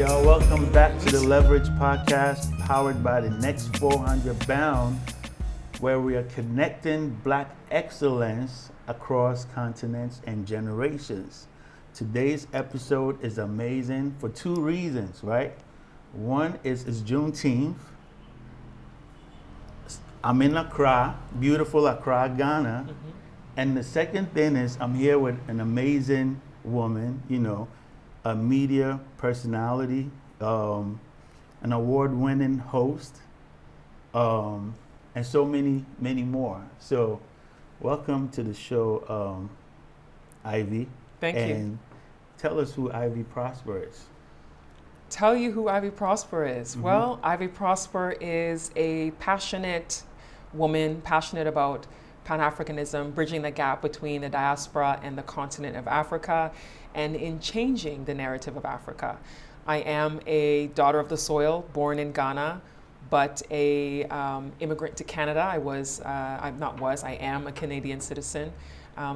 y'all. Welcome back to the Levrage Podcast, powered by the Next 400 Bound, where we are connecting Black excellence across continents and generations. Today's episode is amazing for two reasons, right? One is it's Juneteenth. I'm in Accra, beautiful Accra, Ghana. Mm-hmm. And the second thing is I'm here with an amazing woman, a media personality, an award-winning host, and so many, many more. So welcome to the show, Ivy. Thank you. And tell us who Ivy Prosper is. Tell you who Ivy Prosper is. Mm-hmm. Well, Ivy Prosper is a passionate woman, passionate about Pan-Africanism, bridging the gap between the diaspora and the continent of Africa, and in changing the narrative of Africa. I am a daughter of the soil, born in Ghana, but a immigrant to Canada. I am a Canadian citizen,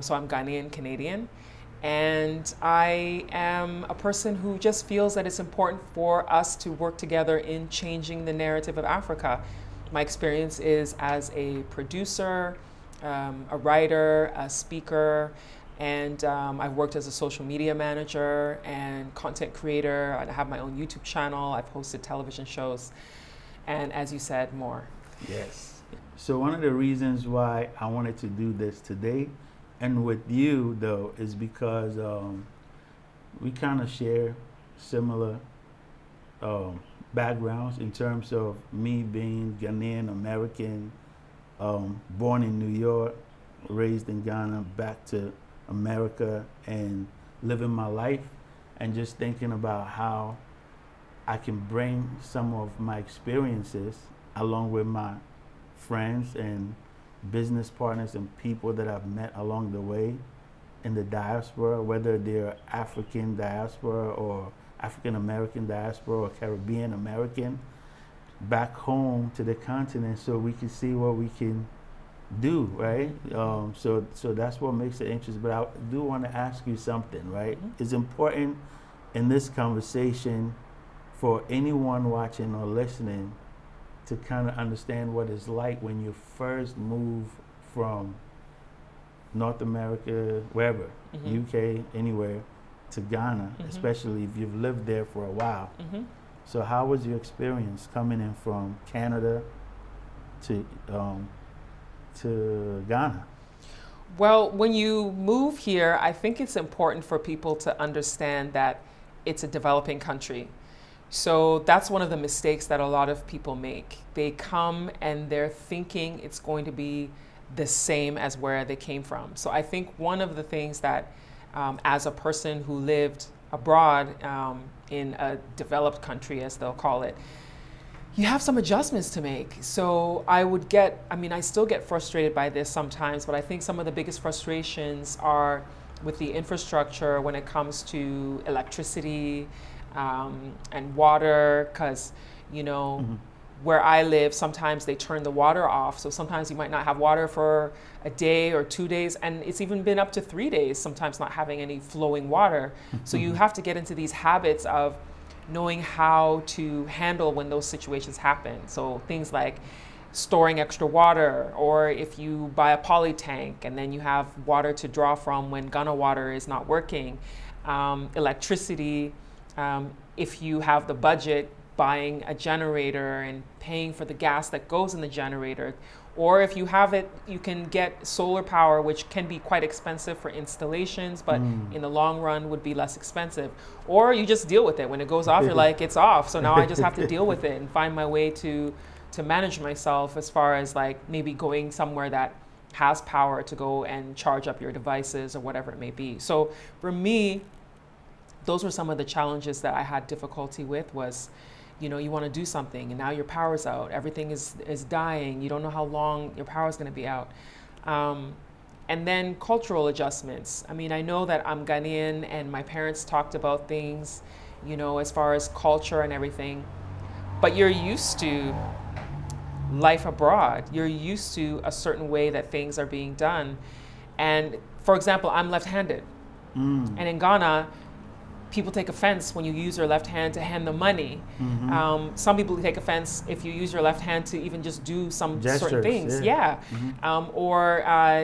so I'm Ghanaian Canadian. And I am a person who just feels that it's important for us to work together in changing the narrative of Africa. My experience is as a producer, a writer, a speaker, and I've worked as a social media manager and content creator. I have my own YouTube channel. I've hosted television shows, and as you said, more. Yes. So one of the reasons why I wanted to do this today and with you, though, is because we kind of share similar backgrounds in terms of me being Ghanaian American, born in New York, raised in Ghana, back to America, and living my life, and just thinking about how I can bring some of my experiences along with my friends and business partners and people that I've met along the way in the diaspora, whether they're African diaspora or African American diaspora or Caribbean American, back home to the continent, so we can see what we can do, right? So that's what makes it interesting. But I do want to ask you something, right? Mm-hmm. It's important in this conversation for anyone watching or listening to kind of understand what it's like when you first move from North America, wherever, mm-hmm. UK, anywhere, to Ghana, mm-hmm. especially if you've lived there for a while. Mm-hmm. So how was your experience coming in from Canada to Ghana? Well, when you move here, I think it's important for people to understand that it's a developing country. So that's one of the mistakes that a lot of people make. They come and they're thinking it's going to be the same as where they came from. So I think one of the things that, as a person who lived abroad in a developed country, as they'll call it, you have some adjustments to make. So I still get frustrated by this sometimes, but I think some of the biggest frustrations are with the infrastructure when it comes to electricity, and water, because mm-hmm. where I live, sometimes they turn the water off. So sometimes you might not have water for a day or 2 days, and it's even been up to 3 days, sometimes not having any flowing water. Mm-hmm. So you have to get into these habits of knowing how to handle when those situations happen. So things like storing extra water, or if you buy a poly tank and then you have water to draw from when Ghana water is not working, electricity. If you have the budget, buying a generator and paying for the gas that goes in the generator. Or if you have it, you can get solar power, which can be quite expensive for installations, but in the long run would be less expensive. Or you just deal with it. When it goes off, you're like, it's off. So now I just have to deal with it and find my way to manage myself as far as like maybe going somewhere that has power to go and charge up your devices or whatever it may be. So for me, those were some of the challenges that I had difficulty with was, you want to do something and now your power's out. Everything is dying. You don't know how long your power's going to be out. And then cultural adjustments. I mean, I know that I'm Ghanaian and my parents talked about things, as far as culture and everything, but you're used to life abroad. You're used to a certain way that things are being done. And for example, I'm left-handed. And in Ghana, people take offense when you use your left hand to hand them money. Some people take offense if you use your left hand to even just do some Gestures, certain things. yeah. Or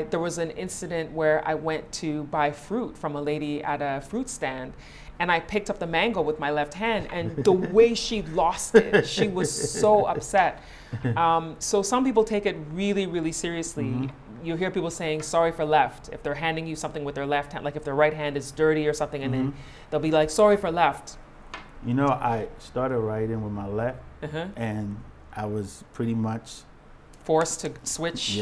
there was an incident where I went to buy fruit from a lady at a fruit stand, and I picked up the mango with my left hand, and the way she lost it, she was so upset. So some people take it really, really seriously. You hear people saying sorry for left if they're handing you something with their left hand, like if their right hand is dirty or something, and then they'll be like, sorry for left. You know, I started writing with my left, and I was pretty much forced to switch.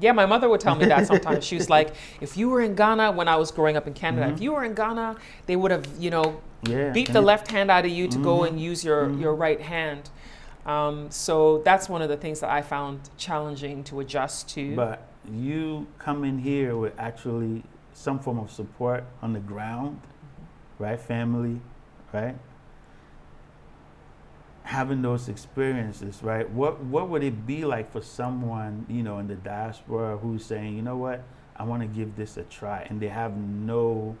Yeah, my mother would tell me that sometimes. She was like, if you were in Ghana, when I was growing up in Canada, if you were in Ghana, they would have, beat the left hand out of you to go and use your right hand. So that's one of the things that I found challenging to adjust to. But you come in here with actually some form of support on the ground, right? Family, right? Having those experiences, right? What would it be like for someone, in the diaspora who's saying, you know what, I want to give this a try, and they have no,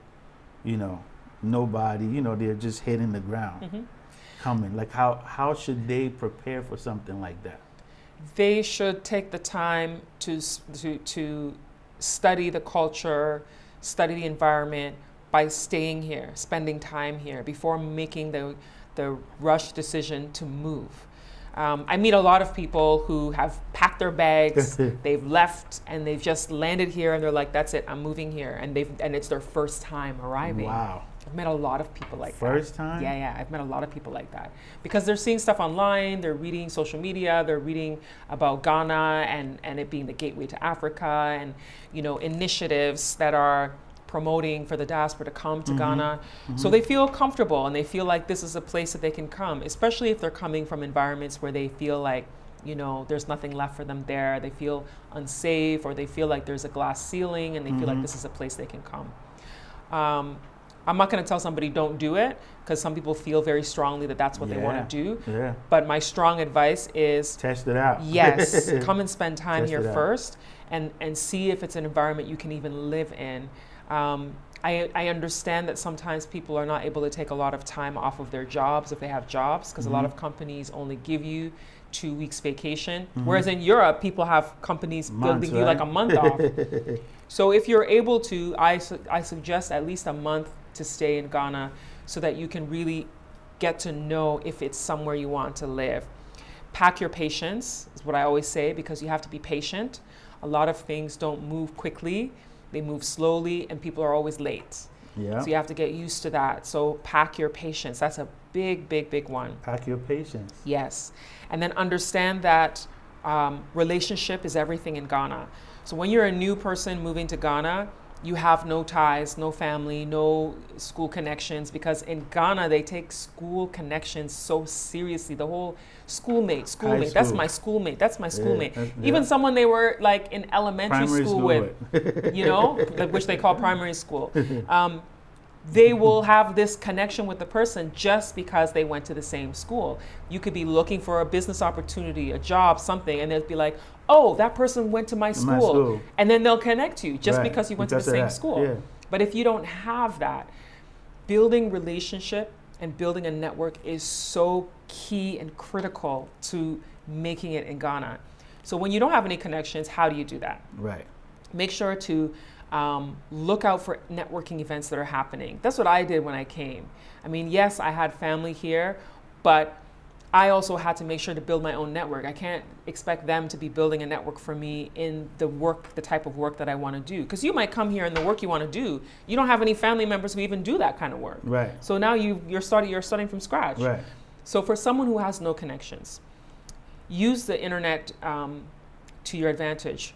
nobody, they're just hitting the ground, coming. Like how should they prepare for something like that? They should take the time to study the culture, study the environment by staying here, spending time here before making the rush decision to move. I meet a lot of people who have packed their bags, they've left, and they've just landed here, and they're like, "That's it, I'm moving here," and it's their first time arriving. Wow. I've met a lot of people like that. First time? Yeah, I've met a lot of people like that. Because they're seeing stuff online, they're reading social media, they're reading about Ghana and it being the gateway to Africa, and initiatives that are promoting for the diaspora to come to Ghana. So they feel comfortable and they feel like this is a place that they can come, especially if they're coming from environments where they feel like, there's nothing left for them there. They feel unsafe, or they feel like there's a glass ceiling, and they feel like this is a place they can come. I'm not going to tell somebody don't do it, because some people feel very strongly that that's what they want to do. Yeah. But my strong advice is test it out. Yes, come and spend time Test here it out. first, and see if it's an environment you can even live in. I understand that sometimes people are not able to take a lot of time off of their jobs if they have jobs, because a lot of companies only give you 2 weeks vacation, whereas in Europe people have companies Months, giving you like a month off. So if you're able to, I suggest at least a month to stay in Ghana, so that you can really get to know if it's somewhere you want to live. Pack your patience is what I always say, because you have to be patient. A lot of things don't move quickly, they move slowly, and people are always late. Yeah. So you have to get used to that. So pack your patience. That's a big, big, big one. Pack your patience. Yes. And then understand that relationship is everything in Ghana. So when you're a new person moving to Ghana, you have no ties, no family, no school connections, because in Ghana they take school connections so seriously. The whole schoolmate, that's my schoolmate, that's my schoolmate. Even someone they were like in elementary school with, which they call primary school. They will have this connection with the person just because they went to the same school. You could be looking for a business opportunity, a job, something, and they'll be like, oh, that person went to my school. And then they'll connect you just because you went to the same school. Yeah. But if you don't have that, building relationship and building a network is so key and critical to making it in Ghana. So when you don't have any connections, how do you do that? Right. Make sure to look out for networking events that are happening. That's what I did when I came. I mean, yes, I had family here, but I also had to make sure to build my own network. I can't expect them to be building a network for me in the type of work that I want to do. Because you might come here and the work you want to do, you don't have any family members who even do that kind of work. Right. So now you're starting from scratch. Right. So for someone who has no connections, use the internet to your advantage.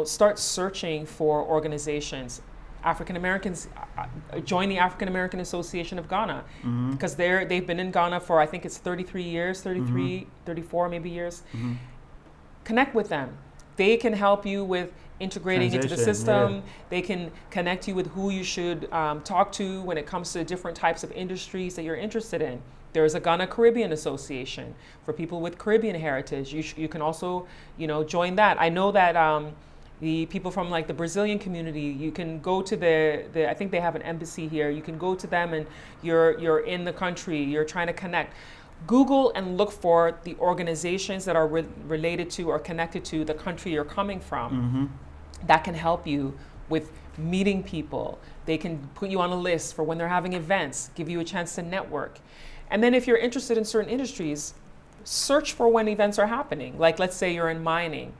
Start searching for organizations. African Americans, join the African American Association of Ghana, because they've been in Ghana for, I think it's 33 years, 34 maybe years. Connect with them. They can help you with integrating into the system. Yeah. They can connect you with who you should talk to when it comes to different types of industries that you're interested in. There's a Ghana Caribbean Association for people with Caribbean heritage. You can also, join that. I know that the people from like the Brazilian community. You can go to the I think they have an embassy here. You can go to them and you're in the country, you're trying to connect. Google and look for the organizations that are related to or connected to the country you're coming from that can help you with meeting people. They can put you on a list for when they're having events, give you a chance to network. And then if you're interested in certain industries, search for when events are happening. Like let's say you're in mining.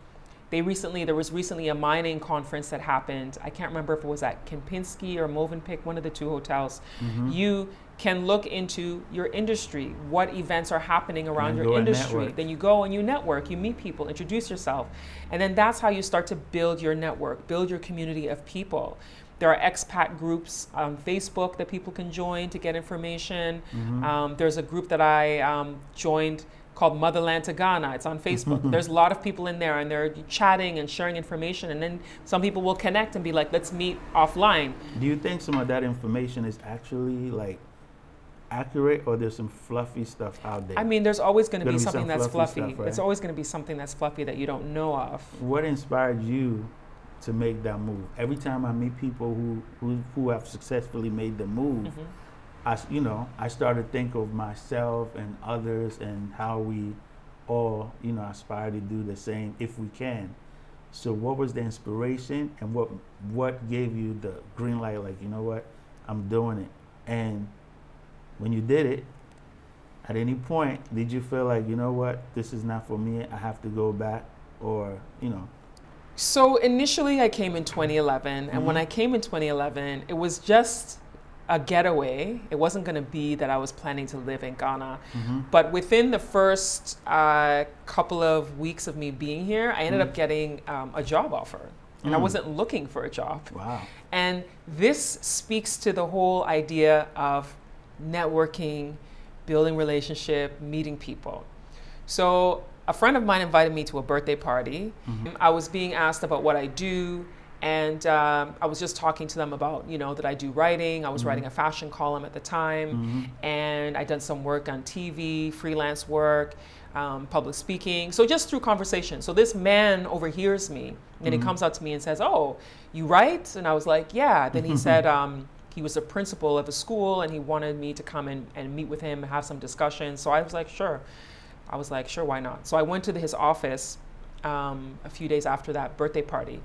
There was recently a mining conference that happened. I can't remember if it was at Kempinski or Movenpick, one of the two hotels. You can look into your industry, what events are happening around your industry. Then you go and you network, you meet people, introduce yourself. And then that's how you start to build your network, build your community of people. There are expat groups on Facebook that people can join to get information. There's a group that I joined called Motherland to Ghana. It's on Facebook. There's a lot of people in there and they're chatting and sharing information, and then some people will connect and be like, let's meet offline. Do you think some of that information is actually like accurate, or there's some fluffy stuff out there? I mean, there's always going to be something that's fluffy. Stuff, right? It's always going to be something that's fluffy that you don't know of. What inspired you to make that move? Every time I meet people who have successfully made the move, I started to think of myself and others and how we all, aspire to do the same if we can. So what was the inspiration, and what gave you the green light, like, you know what, I'm doing it? And when you did it, at any point, did you feel like, you know what, this is not for me, I have to go back, or, So initially I came in 2011, and when I came in 2011, it was just a getaway. It wasn't going to be that I was planning to live in Ghana. But within the first couple of weeks of me being here, I ended up getting a job offer. And I wasn't looking for a job. Wow. And this speaks to the whole idea of networking, building relationship, meeting people. So a friend of mine invited me to a birthday party. I was being asked about what I do. And I was just talking to them about, that I do writing. I was writing a fashion column at the time, and I'd done some work on TV, freelance work, public speaking. So just through conversation. So this man overhears me, and he comes up to me and says, "Oh, you write?" And I was like, "Yeah." Then he said he was a principal of a school, and he wanted me to come in and meet with him and have some discussion. So I was like, "Sure." Why not? So I went to his office a few days after that birthday party.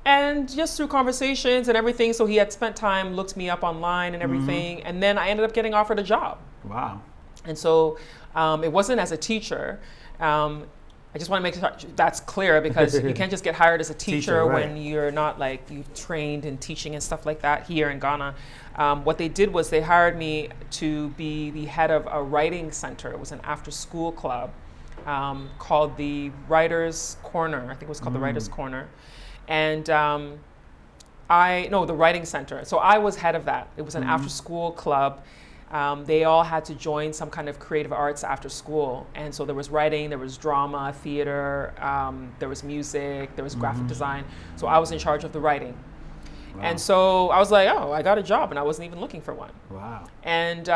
And just through conversations and everything, so he had spent time, looked me up online and everything, and then I ended up getting offered a job. Wow. And so it wasn't as a teacher. I just want to make sure that's clear, because you can't just get hired as a teacher right. when you're not you've trained in teaching and stuff like that here in Ghana. What they did was they hired me to be the head of a writing center. It was an after-school club called the Writers Corner. I think it was called the Writers Corner. And the writing center. So I was head of that. It was an after-school club. They all had to join some kind of creative arts after school. And so there was writing, there was drama, theater, there was music, there was graphic design. So I was in charge of the writing. Wow. And so I was like, oh, I got a job, and I wasn't even looking for one. Wow. And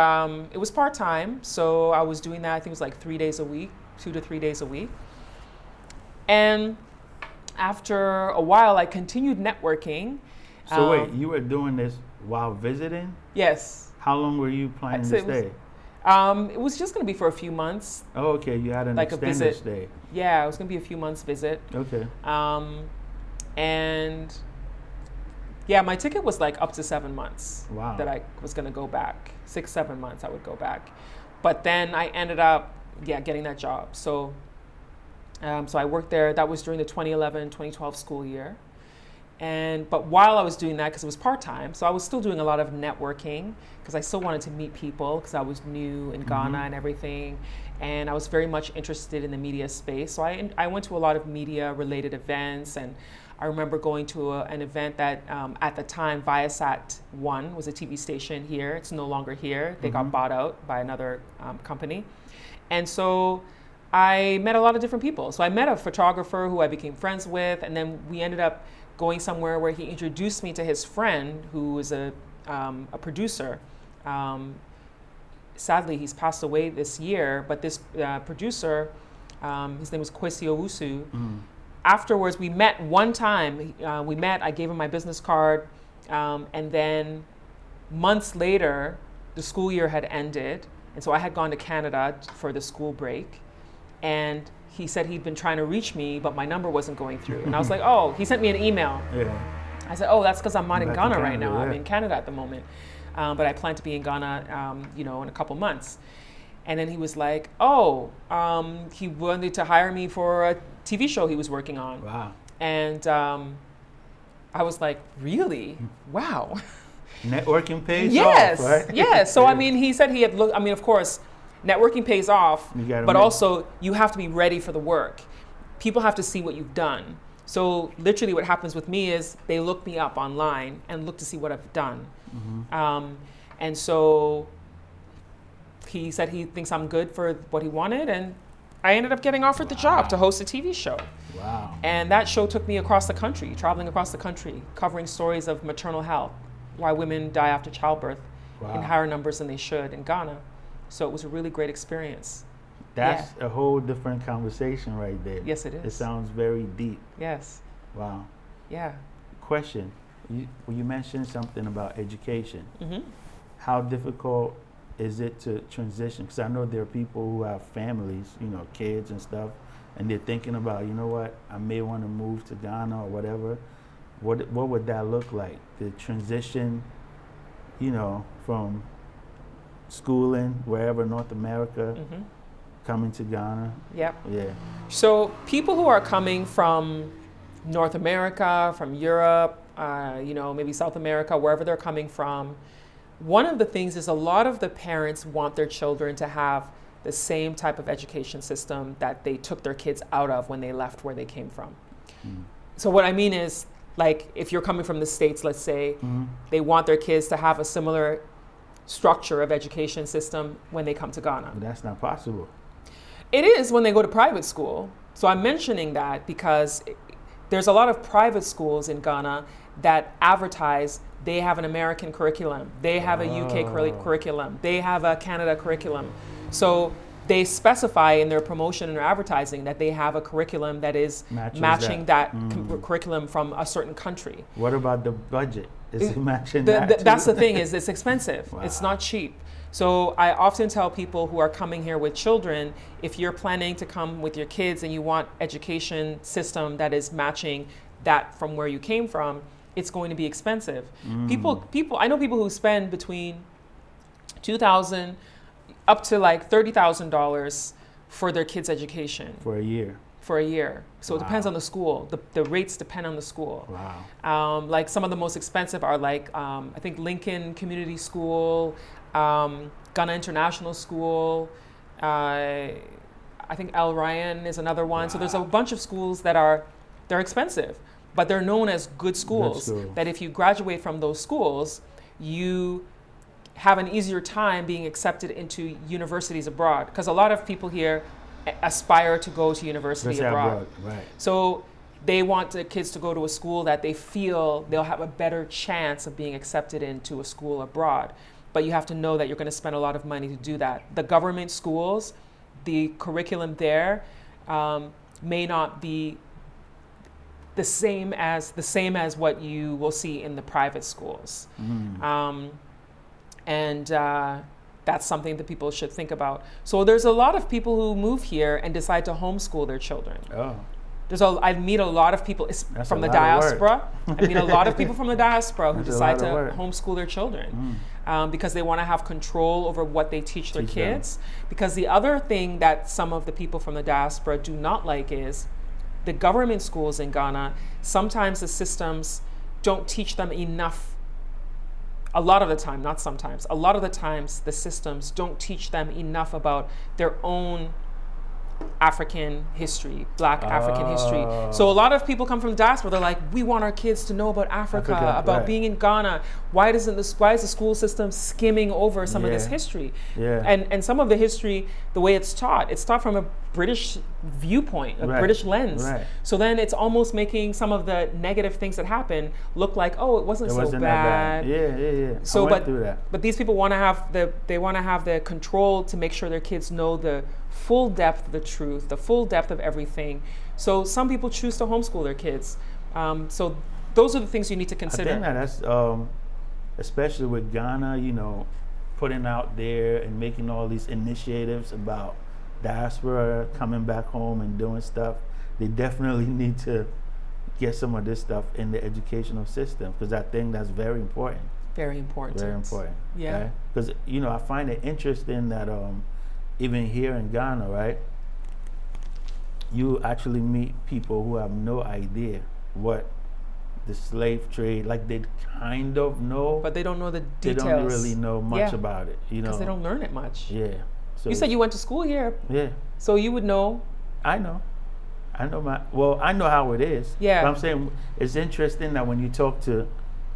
it was part-time. So I was doing that, I think it was like 3 days a week, 2 to 3 days a week. And after a while, I continued networking. So wait, you were doing this while visiting? Yes. How long were you planning to stay? It was just going to be for a few months. Oh, okay. You had an extended stay. Yeah, it was going to be a few months visit. Okay. And yeah, my ticket was like up to 7 months. Wow. That I was going to go back. 6-7 months I would go back. But then I ended up, getting that job. So I worked there. That was during the 2011-2012 school year. But while I was doing that, because it was part-time, so I was still doing a lot of networking, because I still wanted to meet people, because I was new in Ghana and everything. And I was very much interested in the media space. So I went to a lot of media-related events. And I remember going to an event that, at the time, Viasat 1 was a TV station here. It's no longer here. They got bought out by another company. And so I met a lot of different people. So I met a photographer who I became friends with, and then we ended up going somewhere where he introduced me to his friend who was a producer. Sadly, he's passed away this year, but this producer, his name was Kwesi Owusu. afterwards, we met one time. I gave him my business card. And then months later, the school year had ended. And so I had gone to Canada for the school break. And he said he'd been trying to reach me, but my number wasn't going through. And I was like, oh, he sent me an email. Yeah. I said, oh, that's because I'm not in Back in Ghana right Canada, now. yeah. I'm in Canada at the moment. But I plan to be in Ghana, in a couple months. And then he was like, oh, he wanted to hire me for a TV show he was working on. Wow. And I was like, really? Wow. Networking pays Yes, off, right? yes. So, I mean, he said he had looked, I mean, of course, networking pays off, but also you have to be ready for the work. People have to see what you've done. So literally what happens with me is they look me up online and look to see what I've done. Mm-hmm. And so he said he thinks I'm good for what he wanted, and I ended up getting offered the job to host a TV show. Wow. And that show took me across the country, traveling across the country, covering stories of maternal health, why women die after childbirth in higher numbers than they should in Ghana. So it was a really great experience. That's a whole different conversation right there. Yes, it is. It sounds very deep. Yes. Wow. Yeah. Question. You mentioned something about education. Mm-hmm. How difficult is it to transition? Because I know there are people who have families, kids and stuff, and they're thinking about, I may want to move to Ghana or whatever. What would that look like? The transition, from schooling, wherever, North America, Mm-hmm. coming to Ghana. Yep. Yeah. So people who are coming from North America, from Europe, maybe South America, wherever they're coming from, one of the things is a lot of the parents want their children to have the same type of education system that they took their kids out of when they left where they came from. Mm. So what I mean is, like, if you're coming from the States, let's say, Mm-hmm. they want their kids to have a similar structure of education system when they come to Ghana. But that's not possible. It is when they go to private school. So I'm mentioning that because there's a lot of private schools in Ghana that advertise they have an American curriculum, they have a UK curriculum, they have a Canada curriculum. So they specify in their promotion and their advertising that they have a curriculum that is matching that curriculum from a certain country. What about the budget? Is it matching that? That's the thing, is it's expensive. Wow. It's not cheap. So I often tell people who are coming here with children, if you're planning to come with your kids and you want education system that is matching that from where you came from, it's going to be expensive. People, I know people who spend between $2,000 up to like $30,000 for their kids' education. For a year. For a year. So it depends on the school. The rates depend on the school. Wow. Like some of the most expensive are like, I think Lincoln Community School, Ghana International School, I think El Ryan is another one. Wow. So there's a bunch of schools they're expensive, but they're known as good schools. That if you graduate from those schools, you have an easier time being accepted into universities abroad. Because a lot of people here aspire to go to university abroad. Right. So they want the kids to go to a school that they feel they'll have a better chance of being accepted into a school abroad. But you have to know that you're going to spend a lot of money to do that. The government schools, the curriculum there may not be the same as what you will see in the private schools. That's something that people should think about. So there's a lot of people who move here and decide to homeschool their children. Oh. I meet a lot of people from the diaspora. I meet a lot of people from the diaspora who decide to homeschool their children because they want to have control over what they teach their kids. Because the other thing that some of the people from the diaspora do not like is the government schools in Ghana, sometimes the systems don't teach them enough. A lot of the time, not sometimes, a lot of the times the systems don't teach them enough about their own African history, Black African history. So a lot of people come from the diaspora, they're like, we want our kids to know about Africa, about being in Ghana. Why is the school system skimming over some of this history? And some of the history, the way it's taught from a British viewpoint, a British lens. So then it's almost making some of the negative things that happen look like, oh, it wasn't so bad. Yeah. So but these people want to have the control to make sure their kids know the full depth of the truth, the full depth of everything. So some people choose to homeschool their kids. So those are the things you need to consider. I think that's especially with Ghana, putting out there and making all these initiatives about diaspora coming back home and doing stuff. They definitely need to get some of this stuff in the educational system, because I think that's very important. Very important. Very important. Yeah. Because I find it interesting that even here in Ghana, right, you actually meet people who have no idea what the slave trade, like they kind of know, but they don't know the details. They don't really know much about it, because they don't learn it much. Yeah. So you said you went to school here. Yeah. So you would know. I know I know how it is. Yeah. But I'm saying it's interesting that when you talk to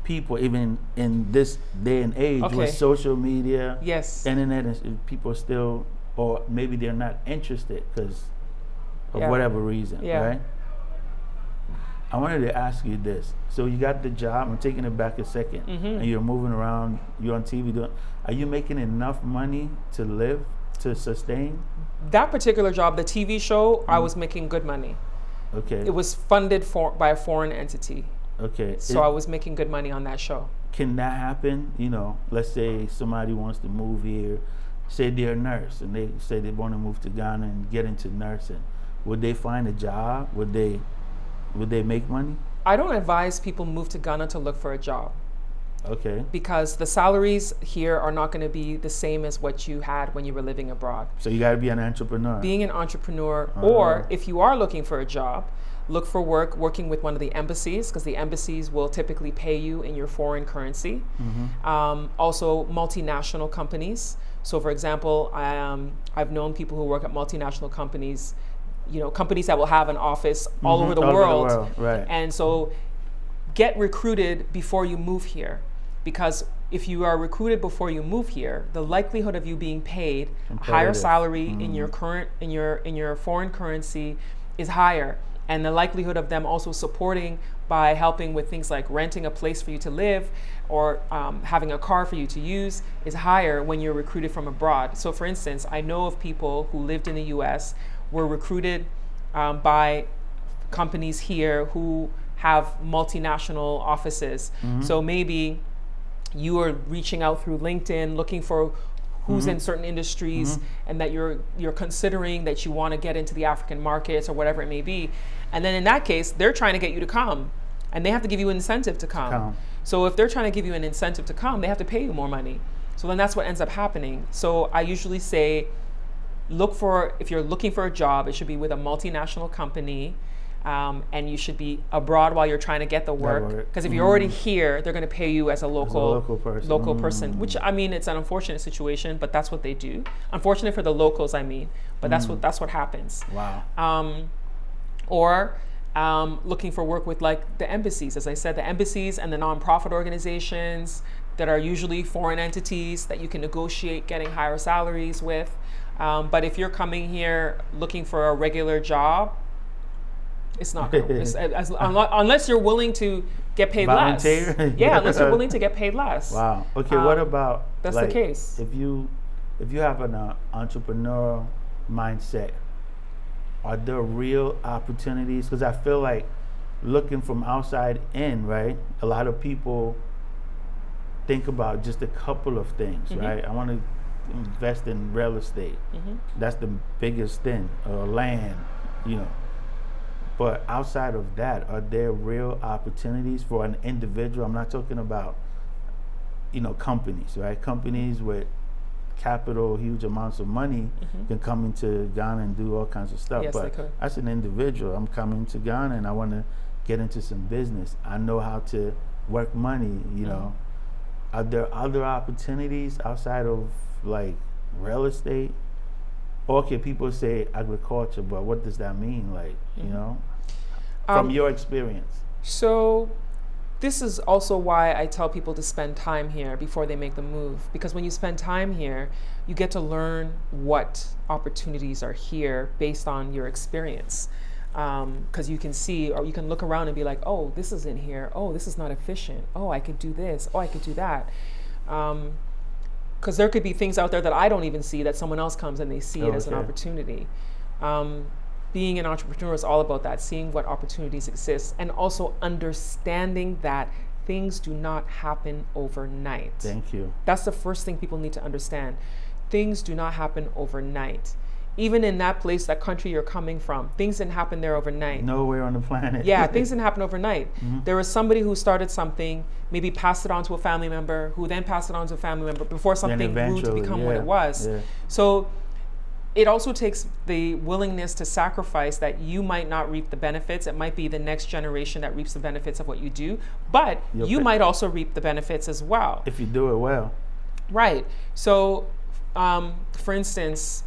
people, even in this day and age with social media, yes, internet, and people still, or maybe they're not interested because of whatever reason, right? I wanted to ask you this. So you got the job, I'm taking it back a second, and you're moving around, you're on TV, are you making enough money to live, to sustain? That particular job, the TV show, I was making good money. Okay. It was funded by a foreign entity. Okay. So I was making good money on that show. Can that happen? Let's say somebody wants to move here, say they're a nurse, and they say they want to move to Ghana and get into nursing. Would they find a job? Would they make money? I don't advise people move to Ghana to look for a job. Okay. Because the salaries here are not going to be the same as what you had when you were living abroad. So you got to be an entrepreneur. Being an entrepreneur, or if you are looking for a job, look for work working with one of the embassies, because the embassies will typically pay you in your foreign currency. Also, multinational companies. So, for example, I've known people who work at multinational companies, companies that will have an office all over the world. Right. And so get recruited before you move here, because if you are recruited before you move here, the likelihood of you being paid a higher salary in your foreign currency is higher, and the likelihood of them also supporting by helping with things like renting a place for you to live or having a car for you to use is higher when you're recruited from abroad. So for instance, I know of people who lived in the US, were recruited by companies here who have multinational offices. So maybe you are reaching out through LinkedIn looking for who's in certain industries, and that you're considering that you want to get into the African markets or whatever it may be. And then in that case, they're trying to get you to come, and they have to give you an incentive to come. So if they're trying to give you an incentive to come, they have to pay you more money. So then that's what ends up happening. So I usually say, if you're looking for a job, it should be with a multinational company, and you should be abroad while you're trying to get the work. Because if you're already here, they're going to pay you as a local person. Which, I mean, it's an unfortunate situation, but that's what they do. Unfortunate for the locals, I mean, but that's what happens. Wow. Or looking for work with like the embassies, as I said, the embassies and the nonprofit organizations that are usually foreign entities that you can negotiate getting higher salaries with. But if you're coming here looking for a regular job, it's not gonna, unless you're willing to get paid less. Yeah, unless you're willing to get paid less. Wow. Okay. What about that's the case? If you have an entrepreneurial mindset, are there real opportunities? Because I feel like looking from outside in, right? A lot of people think about just a couple of things, right? I want to invest in real estate. That's the biggest thing, or land, But outside of that, are there real opportunities for an individual? I'm not talking about, companies, right? Companies with capital, huge amounts of money can come into Ghana and do all kinds of stuff. Yes, but they could. as an individual, I'm coming to Ghana and I want to get into some business. I know how to work money, Are there other opportunities outside of like real estate? Okay, people say agriculture, but what does that mean? Like, from your experience. So this is also why I tell people to spend time here before they make the move. Because when you spend time here, you get to learn what opportunities are here based on your experience. Because you can see, or you can look around and be like, oh, this isn't here. Oh, this is not efficient. Oh, I could do this. Oh, I could do that. Because there could be things out there that I don't even see that someone else comes and they see it as an opportunity. Being an entrepreneur is all about that, seeing what opportunities exist and also understanding that things do not happen overnight. Thank you. That's the first thing people need to understand. Things do not happen overnight. Even in that place, that country you're coming from, things didn't happen there overnight. Nowhere on the planet. Yeah, things didn't happen overnight. There was somebody who started something, maybe passed it on to a family member, who then passed it on to a family member before something grew to become what it was. Yeah. So it also takes the willingness to sacrifice that you might not reap the benefits. It might be the next generation that reaps the benefits of what you do, but you might also reap the benefits as well. If you do it well. Right. So, for instance,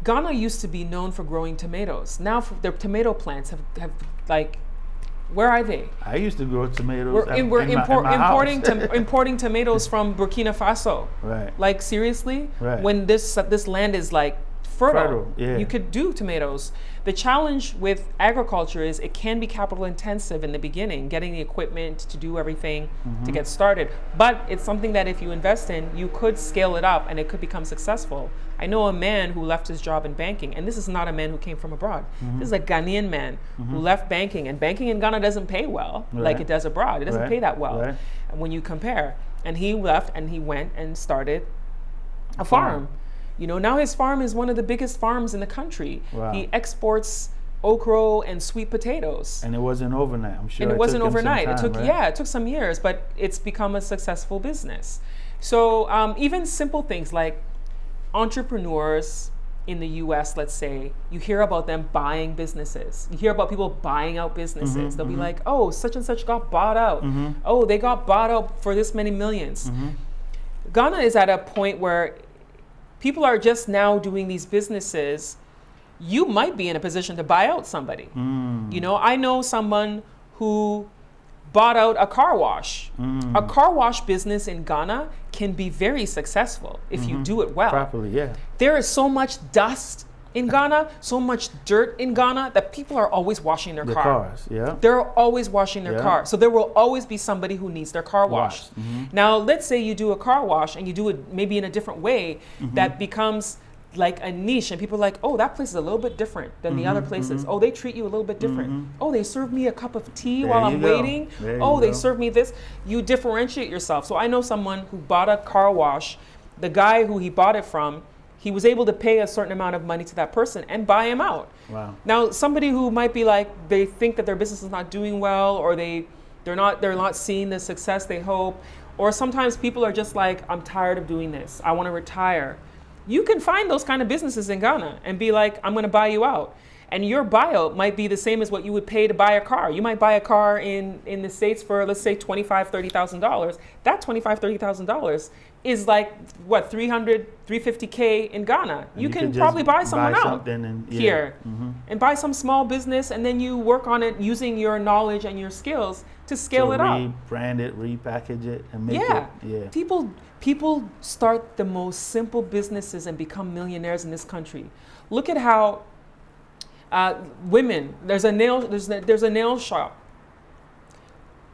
Ghana used to be known for growing tomatoes. Now their tomato plants have like, where are they? I used to grow tomatoes. We're importing tomatoes from Burkina Faso. Right. Like seriously? Right. When this land is like fertile, yeah. You could do tomatoes. The challenge with agriculture is it can be capital intensive in the beginning, getting the equipment to do everything to get started. But it's something that if you invest in, you could scale it up and it could become successful. I know a man who left his job in banking, and this is not a man who came from abroad. This is a Ghanaian man who left banking, and banking in Ghana doesn't pay well like it does abroad. It doesn't pay that well when you compare. And he left and he went and started a farm. You know, now his farm is one of the biggest farms in the country. Wow. He exports okra and sweet potatoes. And it wasn't overnight, I'm sure. And it wasn't overnight. It took it took some years, but it's become a successful business. So even simple things like entrepreneurs in the US, let's say, you hear about them buying businesses. You hear about people buying out businesses. They'll be like, oh, such and such got bought out. Oh, they got bought out for this many millions. Ghana is at a point where people are just now doing these businesses. You might be in a position to buy out somebody. You know, I know someone who bought out a car wash. A car wash business in Ghana can be very successful if you do it well. Properly, yeah. There is so much dust in Ghana, so much dirt in Ghana that people are always washing their cars, yeah. They're always washing their car. So there will always be somebody who needs their car washed. Now, let's say you do a car wash and you do it maybe in a different way that becomes like a niche, and people are like, oh, that place is a little bit different than the other places. Oh, they treat you a little bit different. Oh, they serve me a cup of tea while I'm waiting. Oh, they serve me this. You differentiate yourself. So I know someone who bought a car wash. The guy who he bought it from, he was able to pay a certain amount of money to that person and buy him out. Wow. Now, somebody who might be like, they think that their business is not doing well, or they're not seeing the success they hope, or sometimes people are just like, I'm tired of doing this. I want to retire. You can find those kind of businesses in Ghana and be like, I'm going to buy you out. And your buyout might be the same as what you would pay to buy a car. You might buy a car in the States for, let's say, $25,000, $30,000. That $25,000, $30,000 is like, what, $300,000, $350K in Ghana. You can probably buy someone out here and buy some small business, and then you work on it using your knowledge and your skills to scale it up. Rebrand it, repackage it, and make it. Yeah. People start the most simple businesses and become millionaires in this country. Look at how women. There's a nail shop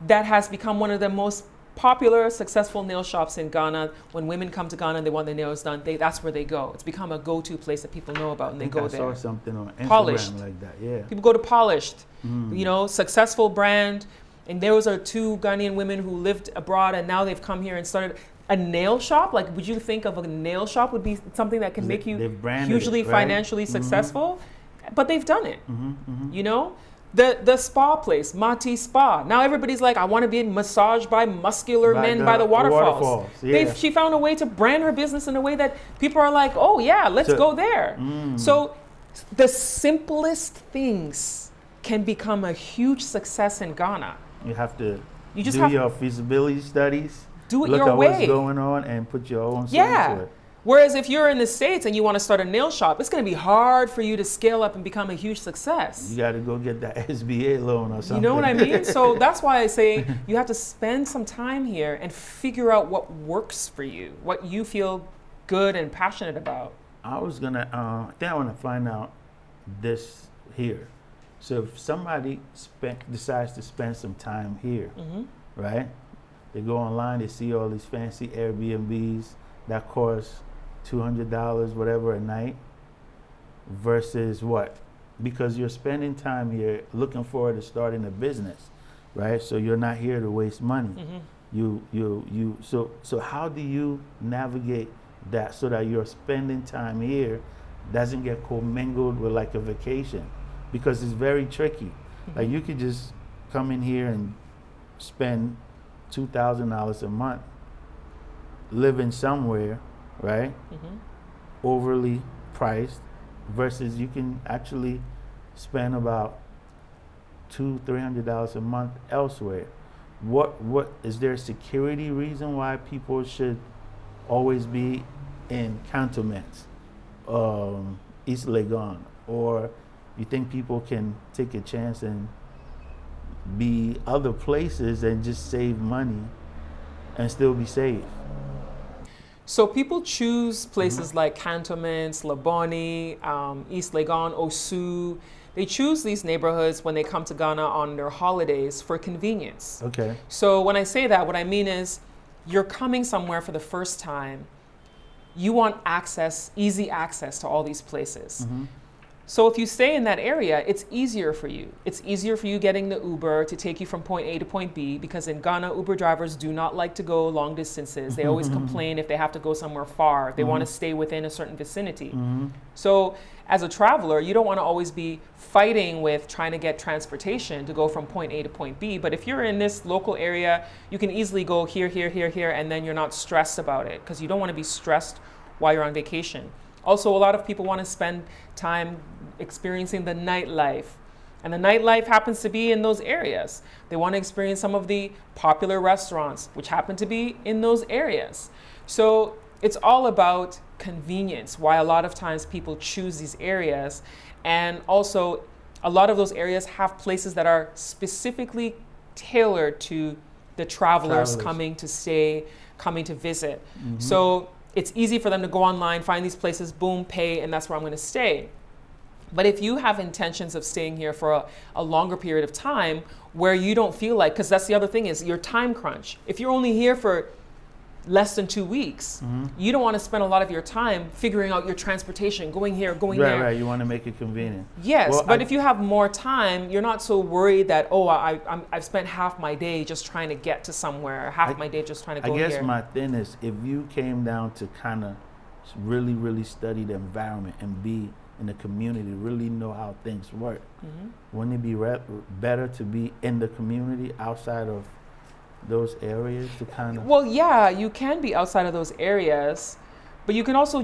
that has become one of the most popular, successful nail shops in Ghana. When women come to Ghana and they want their nails done, that's where they go. It's become a go-to place that people know about, and they go there. I saw something on Instagram Polished. like that. Yeah. People go to Polished. You know, successful brand. And those are two Ghanaian women who lived abroad, and now they've come here and started a nail shop. Like, would you think of a nail shop would be something that can make you hugely financially successful? But they've done it. You know, the spa place, Mati Spa. Now everybody's like, I want to be massaged by muscular men by the waterfalls. Yeah. She found a way to brand her business in a way that people are like, oh yeah, let's go there. So the simplest things can become a huge success in Ghana. You have to do your feasibility studies. Do it your way. Look at what's going on and put your own spin into it. Whereas if you're in the States and you want to start a nail shop, it's going to be hard for you to scale up and become a huge success. You got to go get that SBA loan or something. You know what I mean? So that's why I say you have to spend some time here and figure out what works for you, what you feel good and passionate about. I was going to, I think I want to find out this here. So if somebody decides to spend some time here, right? They go online, they see all these fancy Airbnbs that cost $200, whatever, a night, versus what? Because you're spending time here looking forward to starting a business, right? So you're not here to waste money. So how do you navigate that so that your spending time here doesn't get commingled with like a vacation? Because it's very tricky. Like you could just come in here and spend $2,000 a month living somewhere, right? Overly priced, versus you can actually spend about $200-300 a month elsewhere. What is there a security reason why people should always be in cantonments, East Legon, or you think people can take a chance and be other places and just save money and still be safe? So people choose places like cantonments, Laboni, East Legon, Osu. They choose these neighborhoods when they come to Ghana on their holidays for convenience. Okay. So when I say that, what I mean is you're coming somewhere for the first time. You want access, easy access to all these places. So if you stay in that area, it's easier for you. It's easier for you getting the Uber to take you from point A to point B, because in Ghana, Uber drivers do not like to go long distances. They always complain if they have to go somewhere far. They want to stay within a certain vicinity. So as a traveler, you don't want to always be fighting with trying to get transportation to go from point A to point B. But if you're in this local area, you can easily go here, here, here, here, and then you're not stressed about it, because you don't want to be stressed while you're on vacation. Also, a lot of people want to spend time experiencing the nightlife. And the nightlife happens to be in those areas. They want to experience some of the popular restaurants, which happen to be in those areas. So it's all about convenience, why a lot of times people choose these areas. And also, a lot of those areas have places that are specifically tailored to the travelers coming to stay, coming to visit. So it's easy for them to go online, find these places, boom, pay, and that's where I'm going to stay. But if you have intentions of staying here for a longer period of time where you don't feel like, because that's the other thing is your time crunch. If you're only here for less than 2 weeks, you don't want to spend a lot of your time figuring out your transportation, going here, going there. Right, you want to make it convenient. Yes, well, but if you have more time, you're not so worried that, oh, I've spent half my day just trying to get to somewhere, half my day just trying to go here. I guess my thing is, if you came down to kind of really, really study the environment and be in the community, really know how things work, wouldn't it be better to be in the community outside of those areas to kind of? Well, yeah, you can be outside of those areas, but you can also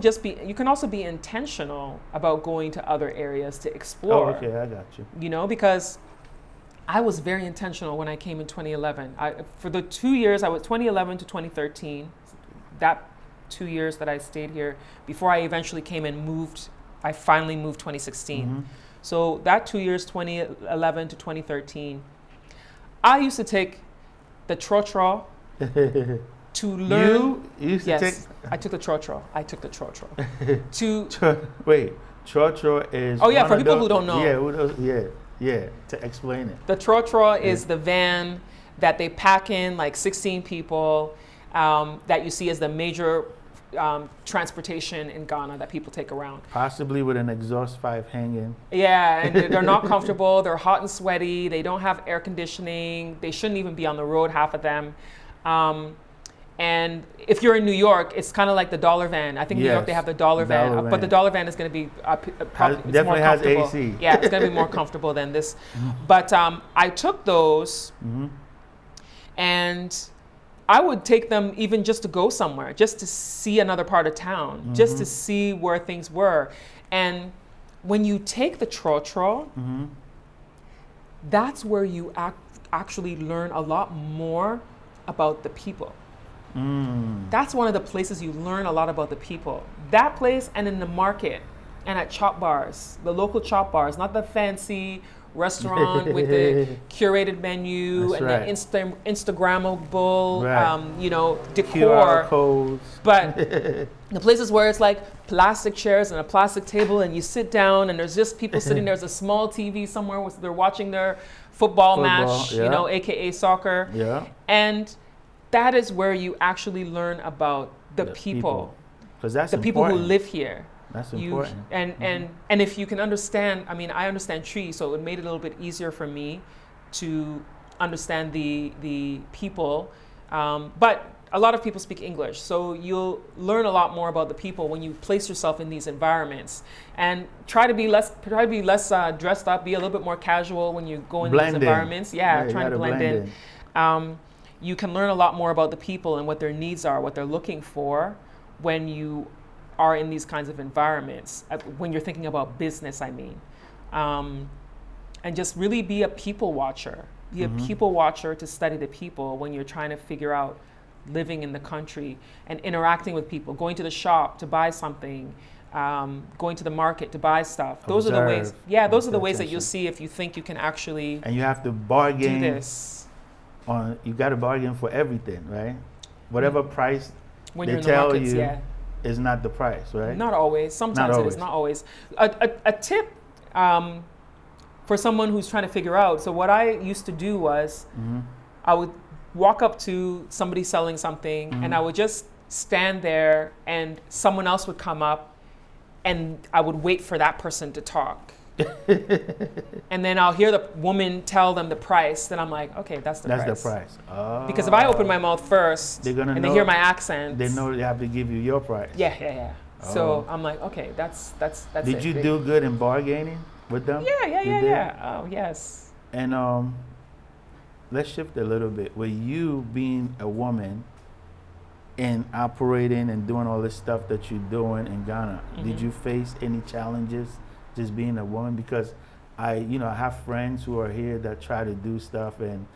be intentional about going to other areas to explore. Oh, okay, I got you. You know, because I was very intentional when I came in 2011. For the 2 years, I was 2011 to 2013, that 2 years that I stayed here before I eventually came and moved. I finally moved 2016. So that 2 years, 2011 to 2013, I used to take the trotro to learn. You used to take? I took the trotro. Wait, trotro is? Oh yeah, for people who don't know. Yeah. To explain it. The trotro is the van that they pack in like 16 people that you see as the major transportation in Ghana that people take around. Possibly with an exhaust pipe hanging. Yeah, and they're not comfortable. They're hot and sweaty. They don't have air conditioning. They shouldn't even be on the road, half of them. And if you're in New York, it's kind of like the dollar van. I think in New York they have the dollar van, but the dollar van is going to be definitely more comfortable. Has AC. Yeah, it's going to be more comfortable than this. But I took those, and I would take them even just to go somewhere, just to see another part of town, just to see where things were. And when you take the trotro, that's where you actually learn a lot more about the people. That's one of the places you learn a lot about the people. That place, and in the market and at chop bars, the local chop bars, not the fancy restaurant with the curated menu and the Instagrammable, decor. QR codes. But the places where it's like plastic chairs and a plastic table, and you sit down and there's just people sitting there. There's a small TV somewhere where they're watching their football match, AKA soccer. Yeah. And that is where you actually learn about the people. Because that's the people important. who live here. That's important. And if you can understand, I mean, I understand Tree, so it made it a little bit easier for me to understand the people. But a lot of people speak English, so you'll learn a lot more about the people when you place yourself in these environments, and try to be less dressed up, be a little bit more casual when you go in these environments. Yeah, trying to blend in. You can learn a lot more about the people and what their needs are, what they're looking for when you are in these kinds of environments, when you're thinking about business, I mean. And just really be a people watcher. Be a people watcher to study the people when you're trying to figure out living in the country and interacting with people, going to the shop to buy something, going to the market to buy stuff. Those are the ways. Yeah, those are the ways that you'll see if you think you can actually. And you have to bargain. Do this. You got to bargain for everything, right? Whatever price when they you're in the tell markets, you yeah. is not the price, right? Not always. Sometimes Not it is. Not always. A tip for someone who's trying to figure out. So what I used to do was I would walk up to somebody selling something and I would just stand there and someone else would come up and I would wait for that person to talk. And then I'll hear the woman tell them the price. Then I'm like, okay, that's the price. That's the price. Oh. Because if I open my mouth first They're gonna and know, they hear my accent, they know they have to give you your price. Yeah. Oh. So I'm like, okay, that's Did it. you do good in bargaining with them? Yeah. Oh, yes. And let's shift a little bit. With you being a woman and operating and doing all this stuff that you're doing in Ghana, did you face any challenges just being a woman? Because I have friends who are here that try to do stuff, and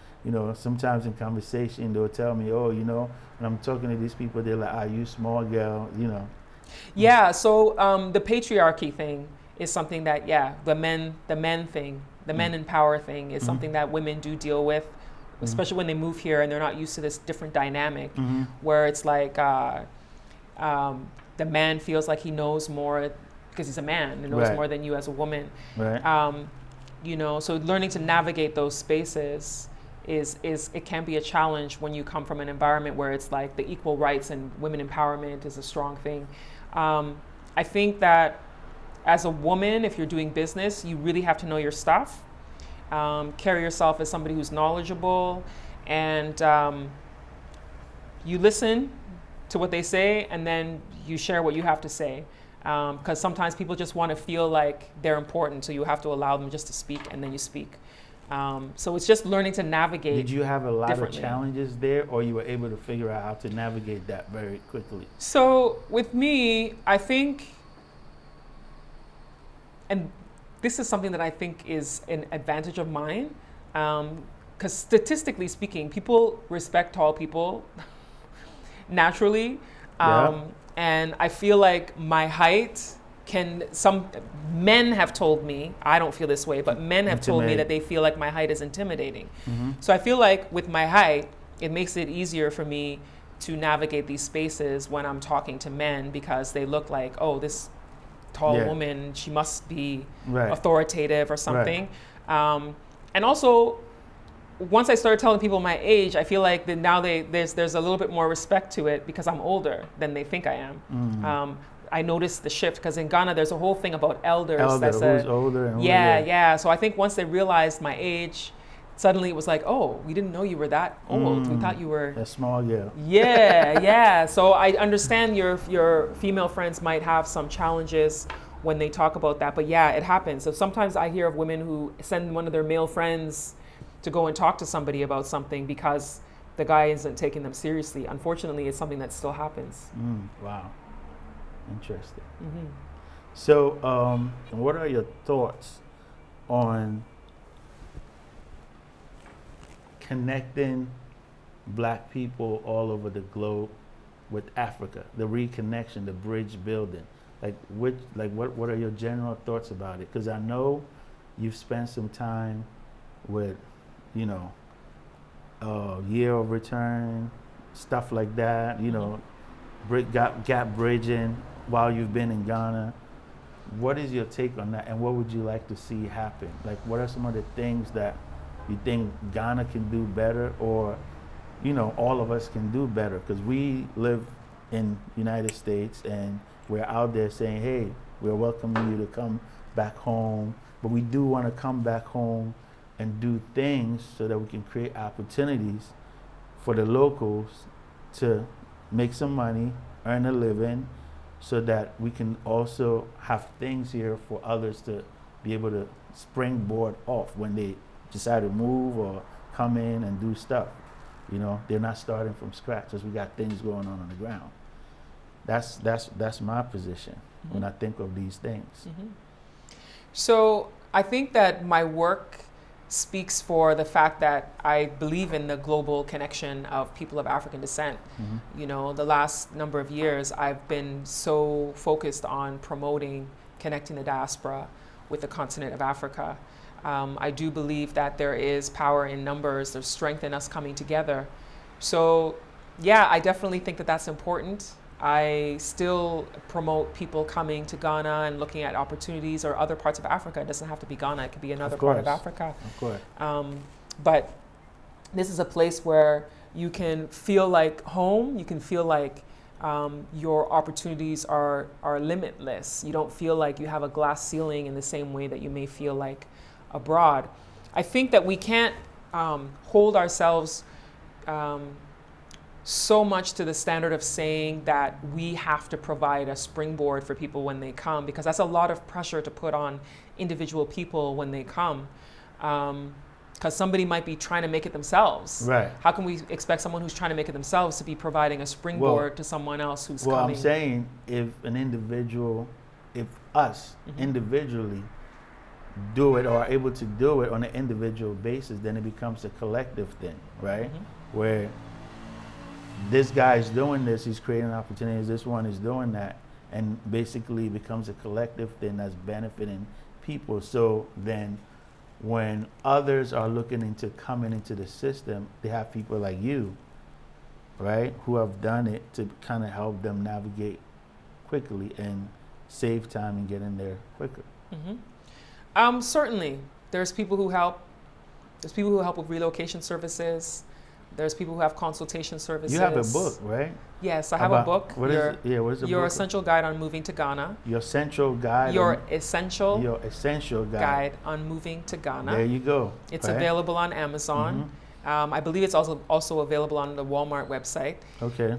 sometimes in conversation they'll tell me, oh, when I'm talking to these people, they're like, you small girl, Yeah. So the patriarchy thing is something that, the men thing, the men in power thing is something that women do deal with, especially when they move here and they're not used to this different dynamic where it's like the man feels like he knows more because he's a man and knows more than you as a woman. Right. So learning to navigate those spaces is it can be a challenge when you come from an environment where it's like the equal rights and women empowerment is a strong thing. I think that as a woman, if you're doing business, you really have to know your stuff. Carry yourself as somebody who's knowledgeable, and you listen to what they say, and then you share what you have to say. Because sometimes people just want to feel like they're important, so you have to allow them just to speak, and then you speak. So it's just learning to navigate. Did you have a lot of challenges there, or you were able to figure out how to navigate that very quickly? So with me, I think, and this is something that I think is an advantage of mine, because statistically speaking, people respect tall people naturally. And I feel like my height some men have told me, I don't feel this way, but men have told me that they feel like my height is intimidating. So I feel like with my height, it makes it easier for me to navigate these spaces when I'm talking to men, because they look like, oh, this tall woman, she must be authoritative or something. And also, once I started telling people my age, I feel like that now there's a little bit more respect to it because I'm older than they think I am. I noticed the shift because in Ghana there's a whole thing about elders. Who's older and yeah. So I think once they realized my age, suddenly it was like, oh, we didn't know you were that old. We thought you were a small girl. Yeah. So I understand your female friends might have some challenges when they talk about that, but yeah, it happens. So sometimes I hear of women who send one of their male friends to go and talk to somebody about something because the guy isn't taking them seriously. Unfortunately, it's something that still happens. Wow. Interesting. So, what are your thoughts on connecting Black people all over the globe with Africa, the reconnection, the bridge building? What are your general thoughts about it? Because I know you've spent some time with, year of return, stuff like that, gap bridging while you've been in Ghana. What is your take on that, and what would you like to see happen? Like, what are some of the things that you think Ghana can do better, or all of us can do better, because we live in United States and we're out there saying, hey, we're welcoming you to come back home, but we do want to come back home and do things so that we can create opportunities for the locals to make some money, earn a living, so that we can also have things here for others to be able to springboard off when they decide to move or come in and do stuff. They're not starting from scratch, because we got things going on the ground. That's my position when I think of these things. So I think that my work speaks for the fact that I believe in the global connection of people of African descent. The last number of years, I've been so focused on promoting, connecting the diaspora with the continent of Africa. I do believe that there is power in numbers, there's strength in us coming together. So yeah, I definitely think that that's important. I still promote people coming to Ghana and looking at opportunities, or other parts of Africa. It doesn't have to be Ghana, it could be another part of Africa. Of course. But this is a place where you can feel like home, you can feel like your opportunities are limitless. You don't feel like you have a glass ceiling in the same way that you may feel like abroad. I think that we can't hold ourselves so much to the standard of saying that we have to provide a springboard for people when they come, because that's a lot of pressure to put on individual people when they come, because somebody might be trying to make it themselves. Right. How can we expect someone who's trying to make it themselves to be providing a springboard to someone else who's coming? Well, I'm saying if us individually do it, or are able to do it on an individual basis, then it becomes a collective thing, right? Where this guy is doing this, he's creating opportunities, this one is doing that, and basically becomes a collective thing that's benefiting people. So then when others are looking into coming into the system, they have people like you, right, who have done it to kind of help them navigate quickly and save time and get in there quicker. Certainly, there's people who help. There's people who help with relocation services. There's people who have consultation services. You have a book, right? Yes, I have a book. What is it? What is the book? Your Essential Guide on Moving to Ghana. Your Essential Guide. Your Essential Guide on Moving to Ghana. There you go. It's available on Amazon. I believe it's also available on the Walmart website. Okay.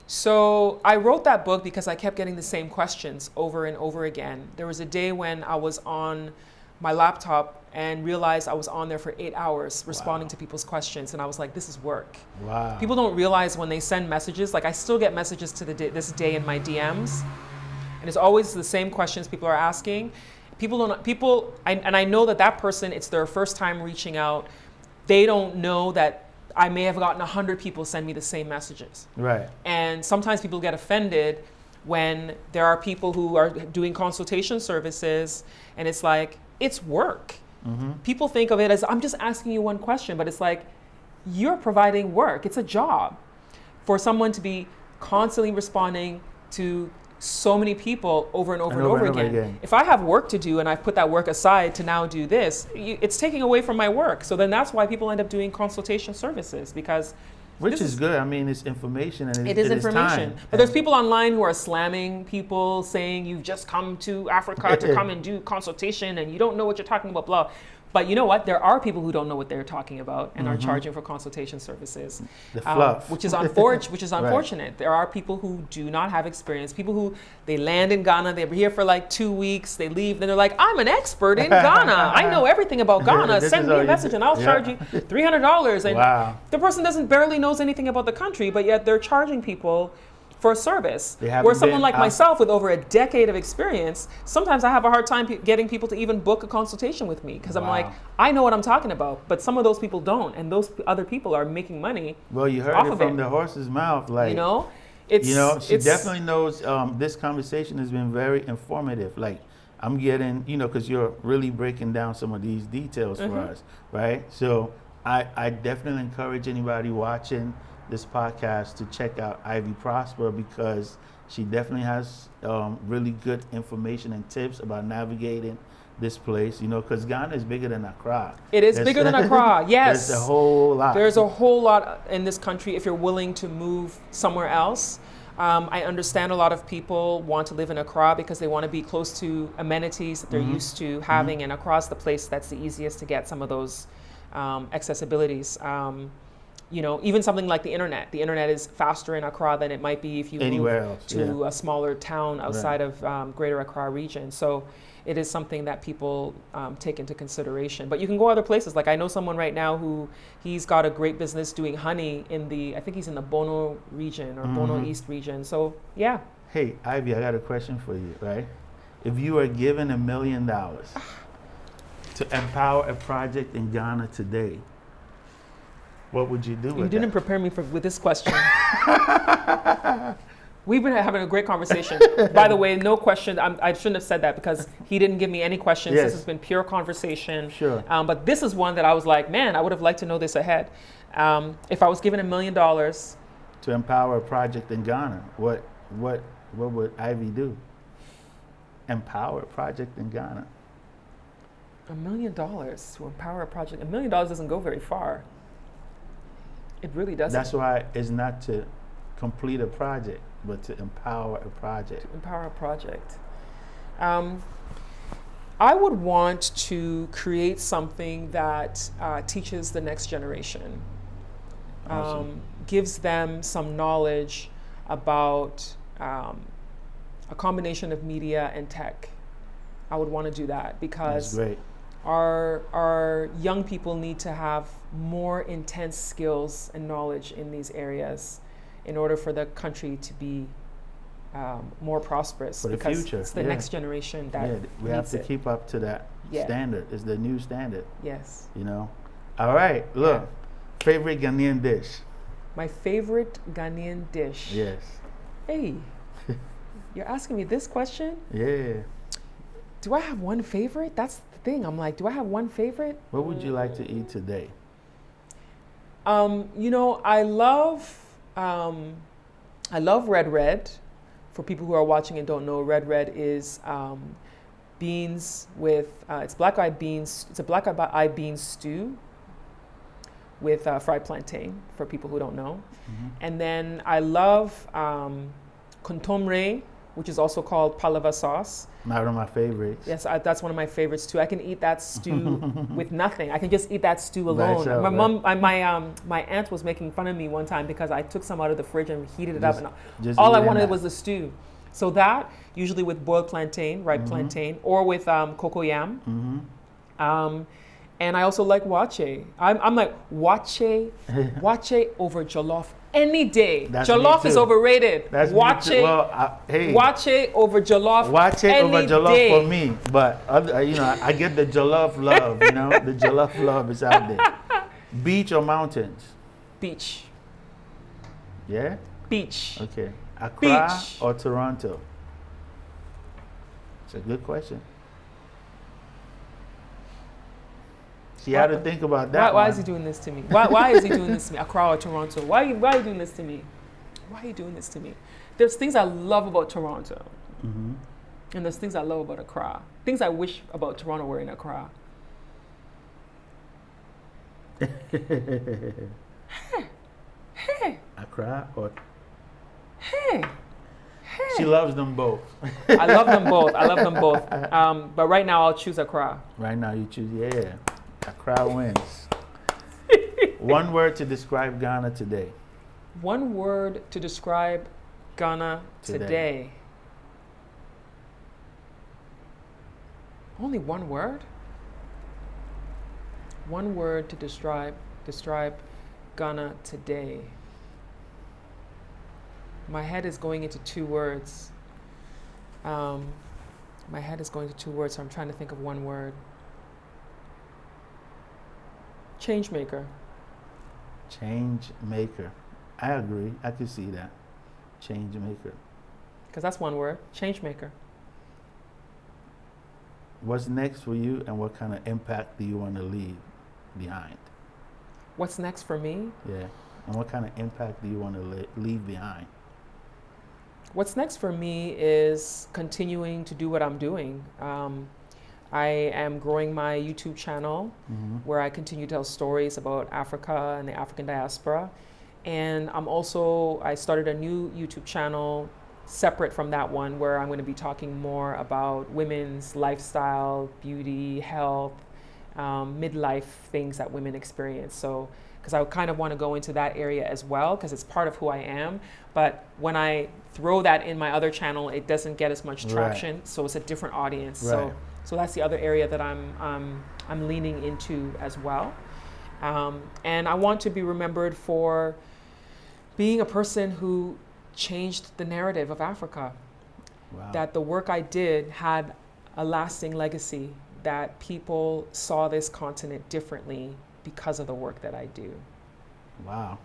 So I wrote that book because I kept getting the same questions over and over again. There was a day when I was on my laptop and realized I was on there for 8 hours responding to people's questions, and I was like, this is work. Wow. People don't realize when they send messages, like I still get messages to this day in my DMs, and it's always the same questions people are asking. I know that person, it's their first time reaching out. They don't know that I may have gotten 100 people send me the same messages. Right. And sometimes people get offended when there are people who are doing consultation services, and it's like, it's work. People think of it as, I'm just asking you one question, but it's like, you're providing work. It's a job. For someone to be constantly responding to so many people over and over again. If I have work to do and I've put that work aside to now do this, it's taking away from my work. So then that's why people end up doing consultation services, because which is good. I mean, it's information, and it is information. But there's people online who are slamming people, saying you've just come to Africa to come and do consultation and you don't know what you're talking about, blah. But you know what? There are people who don't know what they're talking about and are charging for consultation services, the fluff. which is unfortunate. Right. There are people who do not have experience. People who they land in Ghana, they're here for like 2 weeks, they leave, then they're like, I'm an expert in Ghana. I know everything about Ghana. Send me a message and I'll charge you $300. And the person barely knows anything about the country, but yet they're charging people for a service. Where someone like myself with over a decade of experience, sometimes I have a hard time getting people to even book a consultation with me, because I'm like, I know what I'm talking about, but some of those people don't, and those other people are making money. Well, you heard it from the horse's mouth, like she definitely knows. This conversation has been very informative. Like I'm getting, because you're really breaking down some of these details for us, right? So I definitely encourage anybody watching this podcast to check out Ivy Prosper because she definitely has really good information and tips about navigating this place, you know, because Ghana is bigger than Accra. It is bigger than Accra, yes. There's a whole lot. There's a whole lot in this country if you're willing to move somewhere else. I understand a lot of people want to live in Accra because they want to be close to amenities that they're used to having, and Accra's the place that's the easiest to get some of those accessibilities. You know, even something like the internet. The internet is faster in Accra than it might be if you move to a smaller town outside of Greater Accra region. So it is something that people take into consideration. But you can go other places. Like I know someone right now who he's got a great business doing honey in I think he's in the Bono region or Bono East region. So yeah. Hey, Ivy, I got a question for you, right? If you were given $1 million to empower a project in Ghana today, what would you do with You didn't that? prepare me with this question. We've been having a great conversation. By the way, no question. I shouldn't have said that because he didn't give me any questions. Yes. This has been pure conversation. Sure. But this is one that I was like, man, I would have liked to know this ahead. If I was given $1 million, To empower a project in Ghana, what would Ivy do? Empower a project in Ghana. $1 million to empower a project. $1 million doesn't go very far. It really doesn't. That's why it's not to complete a project, but to empower a project. Empower a project. I would want to create something that teaches the next generation, Awesome. gives them some knowledge about a combination of media and tech. I would want to do that That's because great. our young people need to have more intense skills and knowledge in these areas in order for the country to be more prosperous. For the because future, it's the yeah. next generation that We have needs to it. keep up to that standard. It's the new standard, Yes. you know? All right, look, favorite Ghanaian dish? My favorite Ghanaian dish. Yes. Hey, you're asking me this question? Yeah. Do I have one favorite? That's the thing. I'm like, do I have one favorite? What would you like to eat today? You know, I love red. For people who are watching and don't know, red is beans with it's black-eyed beans. It's a black-eyed bean stew with fried plantain. For people who don't know, and then I love contomre, which is also called palava sauce. One of my favorites. Yes, that's one of my favorites too. I can eat that stew with nothing. I can just eat that stew By alone. itself, My right? mom, my aunt was making fun of me one time because I took some out of the fridge and heated it up, and Just all I eating wanted that. was the stew. So that usually with boiled plantain, ripe plantain, or with cocoa yam. And I also like wache. I'm like wache over jollof any day. That's me Jollof is too. overrated. That's wache. me too. Well, hey, Wache over jollof. watch it over any jollof day. for me, but you know, I get the jollof love. You know, the jollof love is out there. Beach or mountains? Beach. Yeah. Beach. Okay. Accra Beach. or Toronto? It's a good question. She had to think about that. Why one. is he doing this to me? Why is he doing this to me? Accra or Toronto? Why are you doing this to me? Why are you doing this to me? There's things I love about Toronto. And there's things I love about Accra. Things I wish about Toronto were in Accra. Hey, Accra or hey. she loves them both. I love them both. I love them both. But right now I'll choose Accra. Right now you choose, yeah. Accra wins. One word to describe Ghana today. One word to describe Ghana today. Only one word? One word to describe Ghana today. My head is going into two words. So I'm trying to think of one word. Change maker. Change maker. I agree. I can see that. Change maker. Because that's one word. Change maker. What's next for you, and what kind of impact do you want to leave behind? What's next for me? Yeah. And what kind of impact do you want to leave behind? What's next for me is continuing to do what I'm doing. I am growing my YouTube channel where I continue to tell stories about Africa and the African diaspora. And I started a new YouTube channel separate from that one where I'm going to be talking more about women's lifestyle, beauty, health, midlife things that women experience. So, because I kind of want to go into that area as well because it's part of who I am. But when I throw that in my other channel, it doesn't get as much traction. Right. So it's a different audience. Right. So that's the other area that I'm leaning into as well. And I want to be remembered for being a person who changed the narrative of Africa. Wow. That the work I did had a lasting legacy, that people saw this continent differently because of the work that I do. Wow.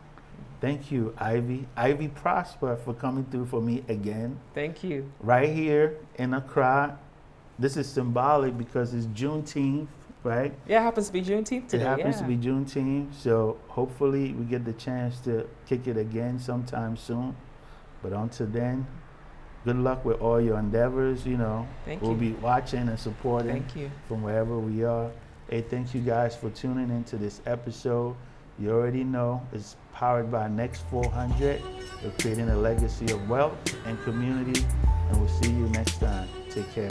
Thank you, Ivy. Ivy Prosper, for coming through for me again. Thank you. Right here in Accra. This is symbolic because it's Juneteenth, right? Yeah, it happens to be Juneteenth today. It happens to be Juneteenth, so hopefully we get the chance to kick it again sometime soon. But until then, good luck with all your endeavors, you know. We'll be watching and supporting from wherever we are. Hey, thank you guys for tuning into this episode. You already know it's powered by Next 400. We're creating a legacy of wealth and community, and we'll see you next time. Take care.